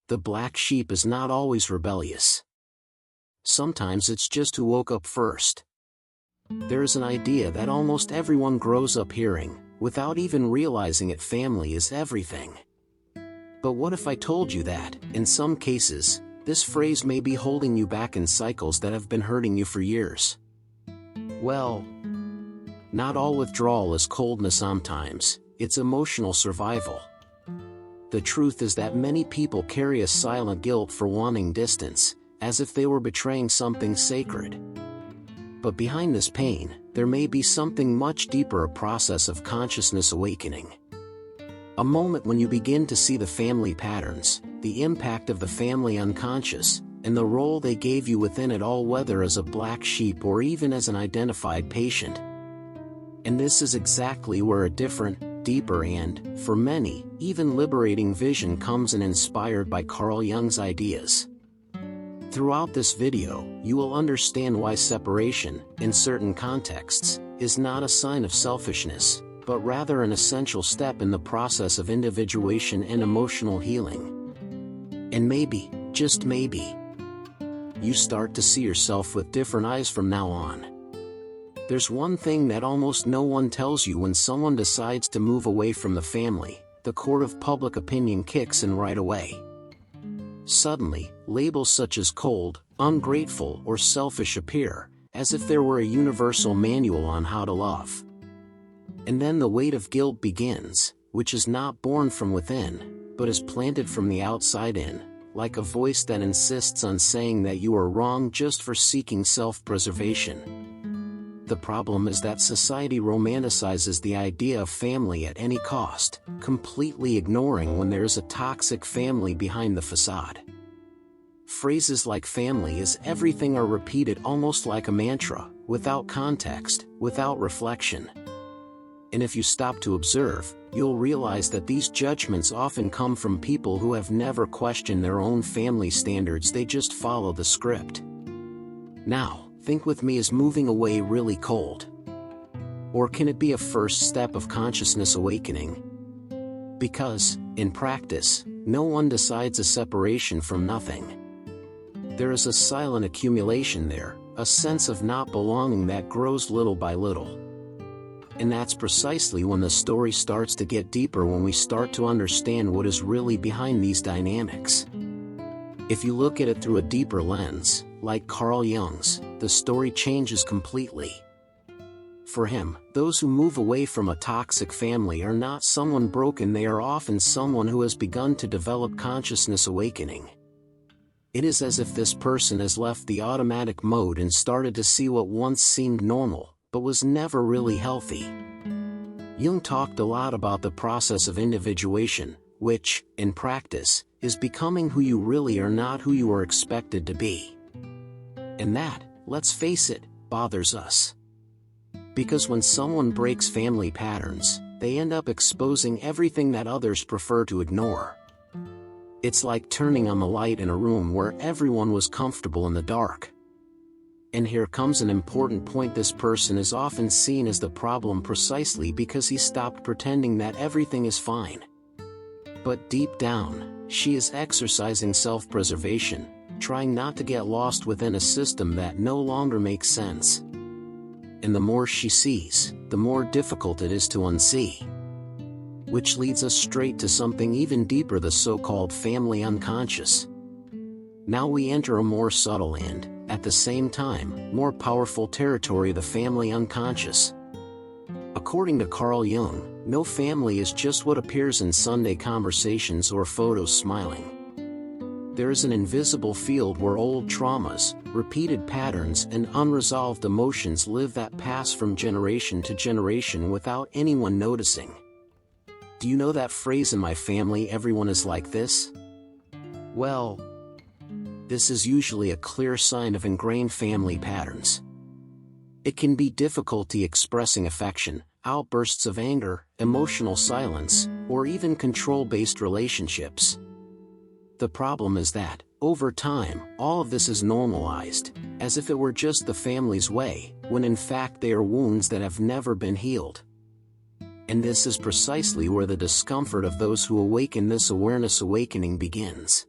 The black sheep is not always rebellious. Sometimes it's just who woke up first. There is an idea that almost everyone grows up hearing, without even realizing it: family is everything. But what if I told you that, in some cases, this phrase may be holding you back in cycles that have been hurting you for years? Well, not all withdrawal is coldness. Sometimes it's emotional survival. The truth is that many people carry a silent guilt for wanting distance, as if they were betraying something sacred. But behind this pain, there may be something much deeper: a process of consciousness awakening. A moment when you begin to see the family patterns, the impact of the family unconscious, and the role they gave you within it all, whether as a black sheep or even as an identified patient. And this is exactly where a different, deeper and, for many, even liberating vision comes in, inspired by Carl Jung's ideas. Throughout this video, you will understand why separation, in certain contexts, is not a sign of selfishness, but rather an essential step in the process of individuation and emotional healing. And maybe, just maybe, you start to see yourself with different eyes from now on. There's one thing that almost no one tells you: when someone decides to move away from the family, the court of public opinion kicks in right away. Suddenly, labels such as cold, ungrateful, or selfish appear, as if there were a universal manual on how to love. And then the weight of guilt begins, which is not born from within, but is planted from the outside in, like a voice that insists on saying that you are wrong just for seeking self-preservation. The problem is that society romanticizes the idea of family at any cost, completely ignoring when there is a toxic family behind the facade. Phrases like "family is everything" are repeated almost like a mantra, without context, without reflection. And if you stop to observe, you'll realize that these judgments often come from people who have never questioned their own family standards. They just follow the script. Now, think with me: is moving away really cold? Or can it be a first step of consciousness awakening? Because, in practice, no one decides a separation from nothing. There is a silent accumulation there, a sense of not belonging that grows little by little. And that's precisely when the story starts to get deeper, when we start to understand what is really behind these dynamics. If you look at it through a deeper lens, like Carl Jung's, the story changes completely. For him, those who move away from a toxic family are not someone broken; they are often someone who has begun to develop consciousness awakening. It is as if this person has left the automatic mode and started to see what once seemed normal, but was never really healthy. Jung talked a lot about the process of individuation, which, in practice, is becoming who you really are, not who you are expected to be. And that, let's face it, bothers us. Because when someone breaks family patterns, they end up exposing everything that others prefer to ignore. It's like turning on the light in a room where everyone was comfortable in the dark. And here comes an important point: this person is often seen as the problem precisely because he stopped pretending that everything is fine. But deep down, she is exercising self-preservation, trying not to get lost within a system that no longer makes sense. And the more she sees, the more difficult it is to unsee. Which leads us straight to something even deeper: the so-called family unconscious. Now we enter a more subtle and, at the same time, more powerful territory: the family unconscious. According to Carl Jung, no family is just what appears in Sunday conversations or photos smiling. There is an invisible field where old traumas, repeated patterns, and unresolved emotions live that pass from generation to generation without anyone noticing. Do you know that phrase, "in my family everyone is like this"? Well, this is usually a clear sign of ingrained family patterns. It can be difficulty expressing affection, outbursts of anger, emotional silence, or even control-based relationships. The problem is that, over time, all of this is normalized, as if it were just the family's way, when in fact they are wounds that have never been healed. And this is precisely where the discomfort of those who awaken this awareness awakening begins.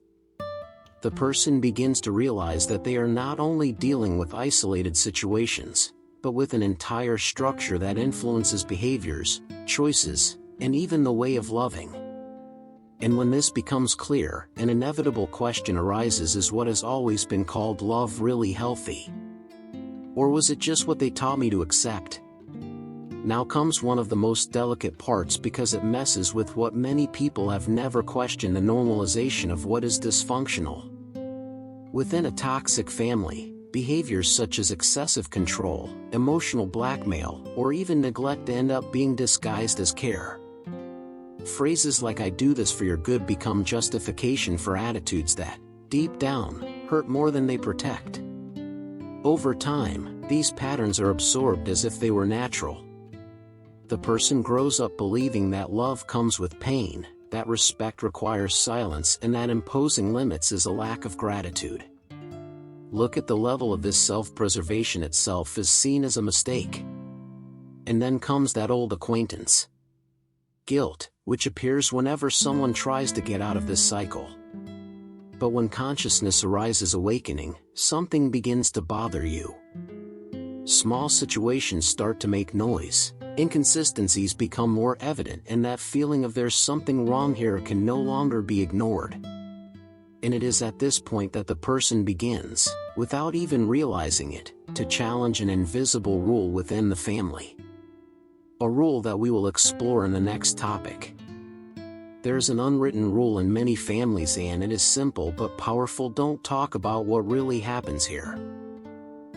the person begins to realize that they are not only dealing with isolated situations, but with an entire structure that influences behaviors, choices, and even the way of loving. And when this becomes clear, an inevitable question arises: is what has always been called love really healthy? Or was it just what they taught me to accept? Now comes one of the most delicate parts, because it messes with what many people have never questioned: the normalization of what is dysfunctional. Within a toxic family, behaviors such as excessive control, emotional blackmail, or even neglect end up being disguised as care. Phrases like "I do this for your good" become justification for attitudes that, deep down, hurt more than they protect. Over time, these patterns are absorbed as if they were natural. The person grows up believing that love comes with pain, that respect requires silence, and that imposing limits is a lack of gratitude. Look at the level of this self-preservation itself is seen as a mistake. And then comes that old acquaintance: guilt, which appears whenever someone tries to get out of this cycle. But when consciousness arises, awakening, something begins to bother you. Small situations start to make noise, inconsistencies become more evident, and that feeling of "there's something wrong here" can no longer be ignored. And it is at this point that the person begins, without even realizing it, to challenge an invisible rule within the family. A rule that we will explore in the next topic. There's an unwritten rule in many families, and it is simple but powerful: don't talk about what really happens here.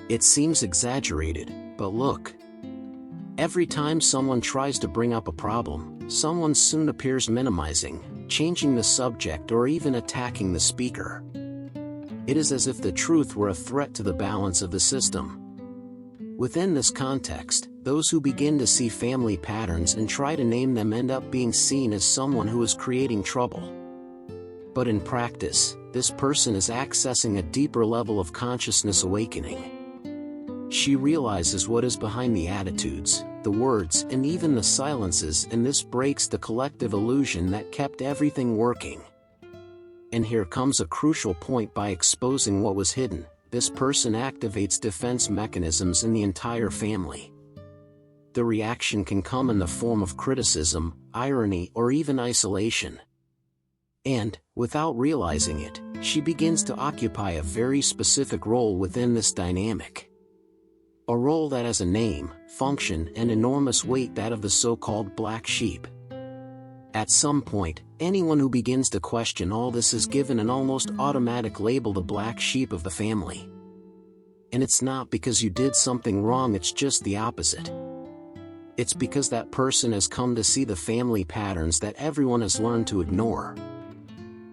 It seems exaggerated, but look. Every time someone tries to bring up a problem, someone soon appears minimizing, changing the subject, or even attacking the speaker. It is as if the truth were a threat to the balance of the system. Within this context, those who begin to see family patterns and try to name them end up being seen as someone who is creating trouble. But in practice, this person is accessing a deeper level of consciousness awakening. She realizes what is behind the attitudes, the words, and even the silences, and this breaks the collective illusion that kept everything working. And here comes a crucial point: by exposing what was hidden, this person activates defense mechanisms in the entire family. The reaction can come in the form of criticism, irony, or even isolation. And, without realizing it, she begins to occupy a very specific role within this dynamic. A role that has a name, function, and enormous weight: that of the so-called black sheep. At some point, anyone who begins to question all this is given an almost automatic label: the black sheep of the family. And it's not because you did something wrong, it's just the opposite. It's because that person has come to see the family patterns that everyone has learned to ignore.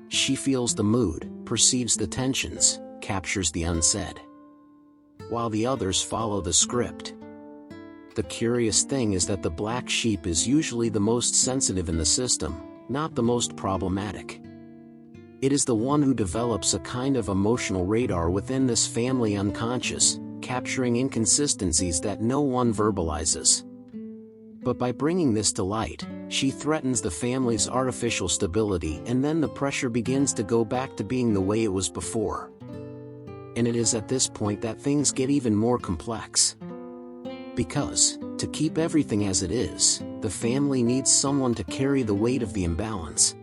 She feels the mood, perceives the tensions, captures the unsaid, while the others follow the script. The curious thing is that the black sheep is usually the most sensitive in the system, not the most problematic. It is the one who develops a kind of emotional radar within this family unconscious, capturing inconsistencies that no one verbalizes. But by bringing this to light, she threatens the family's artificial stability, and then the pressure begins to go back to being the way it was before. And it is at this point that things get even more complex. Because, to keep everything as it is, the family needs someone to carry the weight of the imbalance.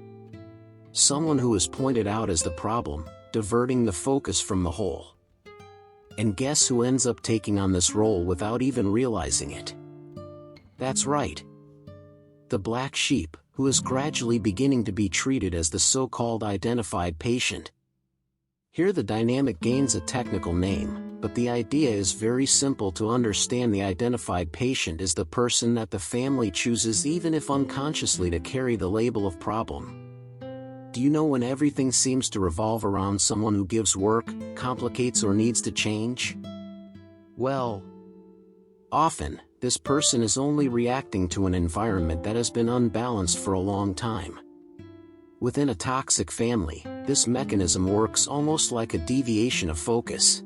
Someone who is pointed out as the problem, diverting the focus from the whole. And guess who ends up taking on this role without even realizing it? That's right. The black sheep, who is gradually beginning to be treated as the so-called identified patient. Here the dynamic gains a technical name, but the idea is very simple to understand. The identified patient is the person that the family chooses, even if unconsciously, to carry the label of problem. Do you know when everything seems to revolve around someone who gives work, complicates, or needs to change? Well, often, this person is only reacting to an environment that has been unbalanced for a long time. Within a toxic family, this mechanism works almost like a deviation of focus.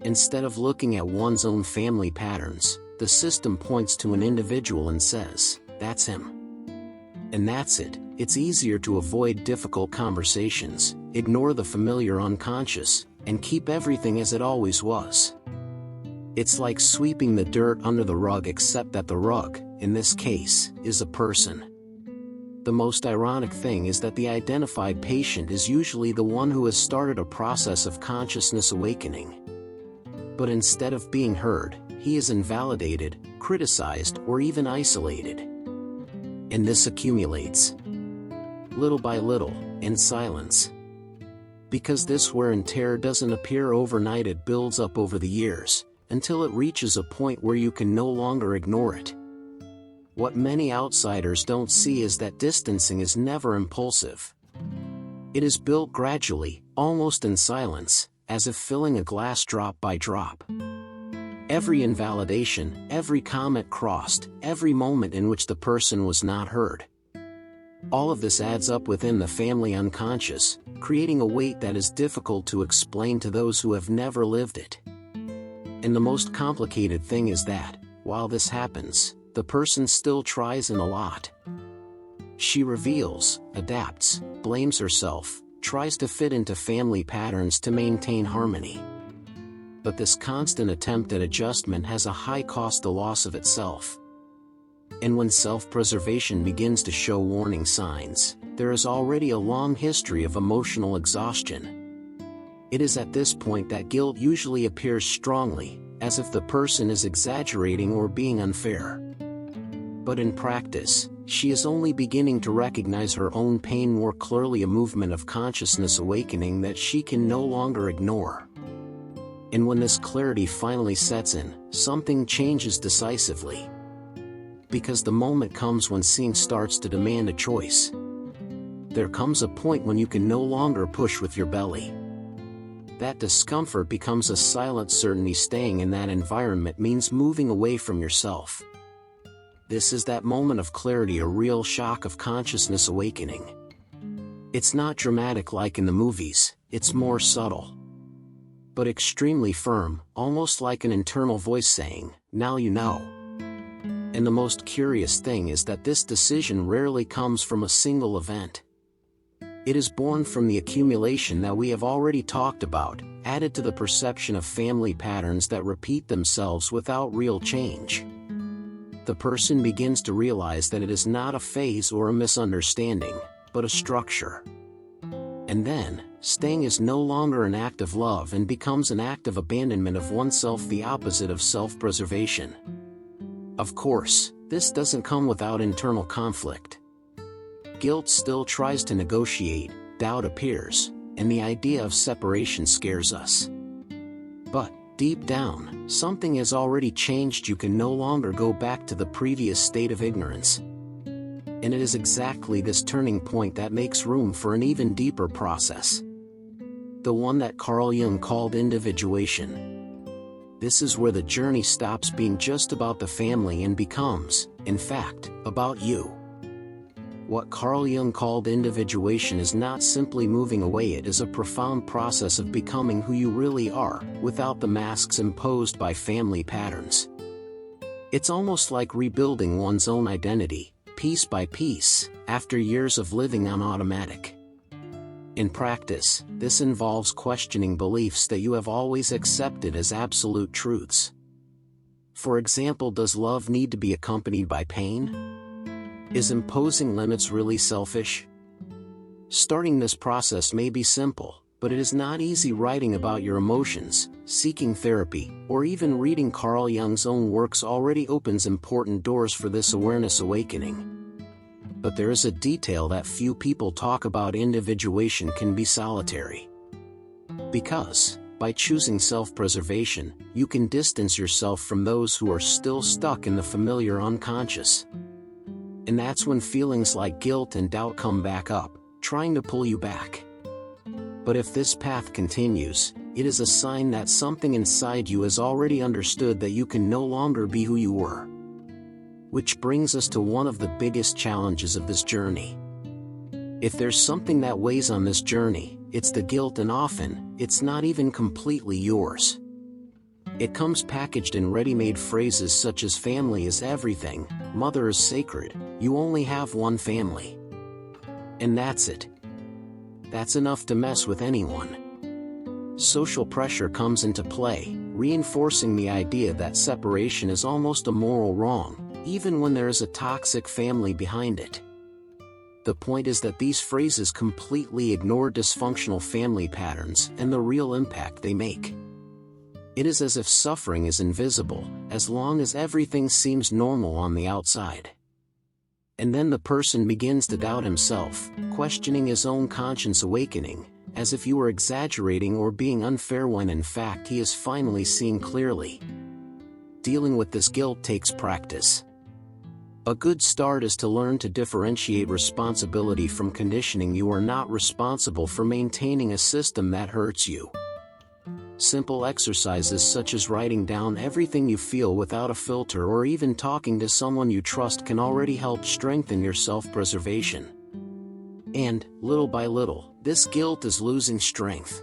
Instead of looking at one's own family patterns, the system points to an individual and says, "That's him." And that's it. It's easier to avoid difficult conversations, ignore the familiar unconscious, and keep everything as it always was. It's like sweeping the dirt under the rug, except that the rug, in this case, is a person. The most ironic thing is that the identified patient is usually the one who has started a process of consciousness awakening. But instead of being heard, he is invalidated, criticized, or even isolated. And this accumulates, little by little, in silence. Because this wear and tear doesn't appear overnight, it builds up over the years, until it reaches a point where you can no longer ignore it. What many outsiders don't see is that distancing is never impulsive. It is built gradually, almost in silence, as if filling a glass drop by drop. Every invalidation, every comment crossed, every moment in which the person was not heard. All of this adds up within the family unconscious, creating a weight that is difficult to explain to those who have never lived it. And the most complicated thing is that, while this happens, the person still tries in a lot. She reveals, adapts, blames herself, tries to fit into family patterns to maintain harmony. But this constant attempt at adjustment has a high cost, the loss of itself. And when self-preservation begins to show warning signs, there is already a long history of emotional exhaustion. It is at this point that guilt usually appears strongly, as if the person is exaggerating or being unfair. But in practice, she is only beginning to recognize her own pain more clearly, a movement of consciousness awakening that she can no longer ignore. And when this clarity finally sets in, something changes decisively. Because the moment comes when seeing starts to demand a choice. There comes a point when you can no longer push with your belly. That discomfort becomes a silent certainty. Staying in that environment means moving away from yourself. This is that moment of clarity, a real shock of consciousness awakening. It's not dramatic like in the movies, it's more subtle. But extremely firm, almost like an internal voice saying, "Now you know." And the most curious thing is that this decision rarely comes from a single event. It is born from the accumulation that we have already talked about, added to the perception of family patterns that repeat themselves without real change. The person begins to realize that it is not a phase or a misunderstanding, but a structure. And then, staying is no longer an act of love and becomes an act of abandonment of oneself, the opposite of self-preservation. Of course, this doesn't come without internal conflict. Guilt still tries to negotiate, doubt appears, and the idea of separation scares us. But, deep down, something has already changed. You can no longer go back to the previous state of ignorance. And it is exactly this turning point that makes room for an even deeper process. The one that Carl Jung called individuation. This is where the journey stops being just about the family and becomes, in fact, about you. What Carl Jung called individuation is not simply moving away, it is a profound process of becoming who you really are, without the masks imposed by family patterns. It's almost like rebuilding one's own identity, piece by piece, after years of living on automatic. In practice, this involves questioning beliefs that you have always accepted as absolute truths. For example, does love need to be accompanied by pain? Is imposing limits really selfish? Starting this process may be simple, but it is not easy. Writing about your emotions, seeking therapy, or even reading Carl Jung's own works already opens important doors for this awareness awakening. But there is a detail that few people talk about: individuation can be solitary. Because, by choosing self-preservation, you can distance yourself from those who are still stuck in the familiar unconscious. And that's when feelings like guilt and doubt come back up, trying to pull you back. But if this path continues, it is a sign that something inside you has already understood that you can no longer be who you were. Which brings us to one of the biggest challenges of this journey. If there's something that weighs on this journey, it's the guilt, and often, it's not even completely yours. It comes packaged in ready-made phrases such as family is everything, mother is sacred, you only have one family. And that's it. that's enough to mess with anyone. Social pressure comes into play, reinforcing the idea that separation is almost a moral wrong, even when there is a toxic family behind it. The point is that these phrases completely ignore dysfunctional family patterns and the real impact they make. It is as if suffering is invisible, as long as everything seems normal on the outside. And then the person begins to doubt himself, questioning his own conscience, awakening, as if you were exaggerating or being unfair when in fact he is finally seeing clearly. Dealing with this guilt takes practice. A good start is to learn to differentiate responsibility from conditioning. You are not responsible for maintaining a system that hurts you. Simple exercises such as writing down everything you feel without a filter or even talking to someone you trust can already help strengthen your self-preservation. And, little by little, this guilt is losing strength,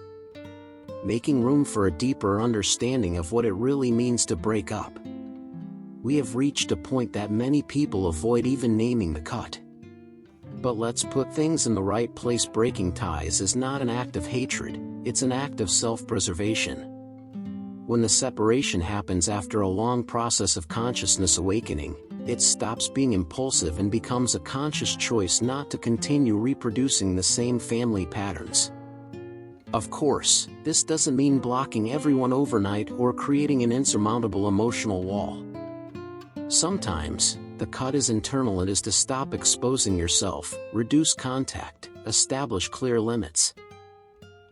making room for a deeper understanding of what it really means to break up. We have reached a point that many people avoid even naming the cut. But let's put things in the right place. Breaking ties is not an act of hatred, it's an act of self-preservation. When the separation happens after a long process of consciousness awakening, it stops being impulsive and becomes a conscious choice not to continue reproducing the same family patterns. Of course, this doesn't mean blocking everyone overnight or creating an insurmountable emotional wall. Sometimes, the cut is internal. It is to stop exposing yourself, reduce contact, establish clear limits.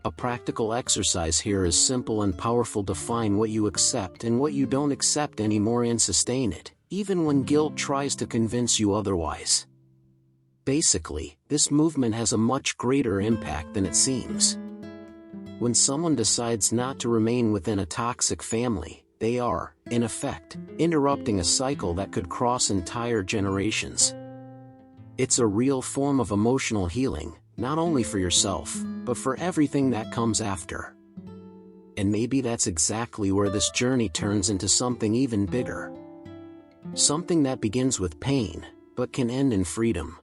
A practical exercise here is simple and powerful. Define what you accept and what you don't accept anymore and sustain it, even when guilt tries to convince you otherwise. Basically, this movement has a much greater impact than it seems. When someone decides not to remain within a toxic family, they are, in effect, interrupting a cycle that could cross entire generations. It's a real form of emotional healing, not only for yourself, but for everything that comes after. And maybe that's exactly where this journey turns into something even bigger. Something that begins with pain, but can end in freedom.